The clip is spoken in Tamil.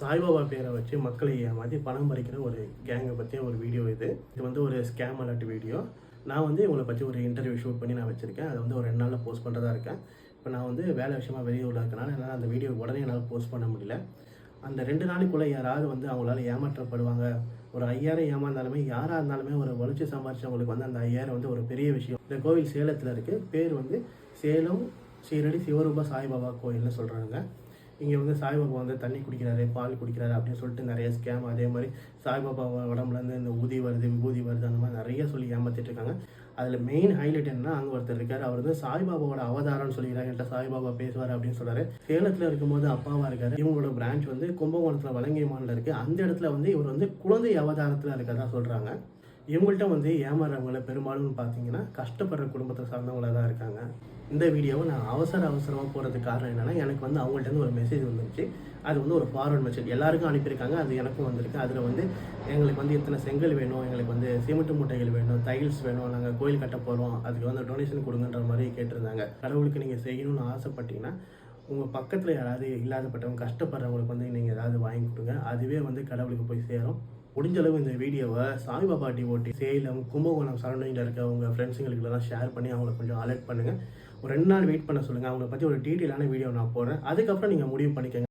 சாய்பாபா பேரை வச்சு மக்களை ஏமாற்றி பணம் பறிக்கிற ஒரு கேங்கை பற்றி ஒரு வீடியோ இது வந்து ஒரு ஸ்கேம் அலர்ட் வீடியோ. நான் வந்து இவங்களை பற்றி ஒரு இன்டர்வியூ ஷூட் பண்ணி நான் வச்சுருக்கேன். அதை வந்து ஒரு 2 நாளில் போஸ்ட் பண்ணுறதா இருக்கேன். இப்போ நான் வந்து வேலை விஷயமா வெளியூரில் இருக்கனால என்னால் அந்த வீடியோ உடனே என்னால் போஸ்ட் பண்ண முடியல. அந்த 2 நாளைக்குள்ளே யாராவது வந்து அவங்களால ஏமாற்றப்படுவாங்க. ஒரு 5000 ஏமாந்தாலுமே யாராக இருந்தாலுமே ஒரு உழைச்சி சம்பாரிச்சவங்களுக்கு வந்து அந்த 5000 வந்து ஒரு பெரிய விஷயம். இந்த கோவில் சேலத்தில் இருக்குது. பேர் வந்து சேலம் சீரடி சிவரூப சாய்பாபா கோயில்னு சொல்கிறாங்க. இங்கே வந்து சாய்பாபா வந்து தண்ணி குடிக்கிறாரு, பால் குடிக்கிறாரு அப்படின்னு சொல்லிட்டு நிறைய ஸ்கேம். அதே மாதிரி சாய்பாபா உடம்புலேருந்து இந்த ஊதி வருது, விபூதி வருது, அந்த மாதிரி நிறைய சொல்லி ஏமாற்றிட்டு இருக்காங்க. அதில் மெயின் ஹைலைட் என்னன்னா, அங்கே ஒருத்தர் இருக்கார். அவர் வந்து சாய்பாபாவோட அவதாரம்னு சொல்லிக்கிறாங்க. என்கிட்ட சாய்பாபா பேசுவார் அப்படின்னு சொல்கிறாரு. சேலத்தில் இருக்கும்போது அப்பாவாக இருக்காரு. இவங்களோட பிரான்ச் வந்து கும்பகோணத்தில் வலங்கைமானில் இருக்குது. அந்த இடத்துல வந்து இவர் வந்து குழந்தை அவதாரத்தில் இருக்கிறதா சொல்கிறாங்க. இவங்கள்ட்ட வந்து ஏமாறவங்கள பெரும்பாலும் பார்த்தீங்கன்னா கஷ்டப்படுற குடும்பத்தை சார்ந்தவங்களாக தான் இருக்காங்க. இந்த வீடியோவை நான் அவசரமாக போகிறதுக்கு காரணம் என்னென்னா, எனக்கு வந்து அவங்கள்ட்ட ஒரு மெசேஜ் வந்துருச்சு. அது வந்து ஒரு ஃபார்வர்ட் மெசேஜ் எல்லாருக்கும் அனுப்பியிருக்காங்க. அது எனக்கும் வந்திருக்கு. அதில் வந்து எங்களுக்கு வந்து இத்தனை செங்கல் வேணும், எங்களுக்கு வந்து சிமெண்ட் மூட்டைகள் வேணும், டைல்ஸ் வேணும், நாங்கள் கோயில் கட்ட போகிறோம், அதுக்கு வந்து டொனேஷன் கொடுங்கன்ற மாதிரி கேட்டிருந்தாங்க. கடவுளுக்கு நீங்கள் செய்யணும்னு ஆசைப்பட்டீங்கன்னா உங்கள் பக்கத்தில் யாராவது இல்லாதப்பட்டவங்க கஷ்டப்படுறவங்களுக்கு வந்து நீங்கள் ஏதாவது வாங்கி கொடுங்க. அதுவே வந்து கடவுளுக்கு போய் சேரும். முடிஞ்சளவு இந்த வீடியோவை சாய்பாபா டிவோட்டி சேலம் கும்பகோணம் சரௌண்டிங்கில் இருக்க உங்கள் ஃப்ரெண்ட்ஸுங்களுக்குலாம் ஷேர் பண்ணி அவங்களை கொஞ்சம் அலர்ட் பண்ணுங்கள். ஒரு 2 நாள் வெயிட் பண்ண சொல்லுங்கள். அவங்கள பற்றி ஒரு டீட்டெயிலான வீடியோ நான் போடுறேன். அதுக்கப்புறம் நீங்கள் முடிவு பண்ணிக்கங்க.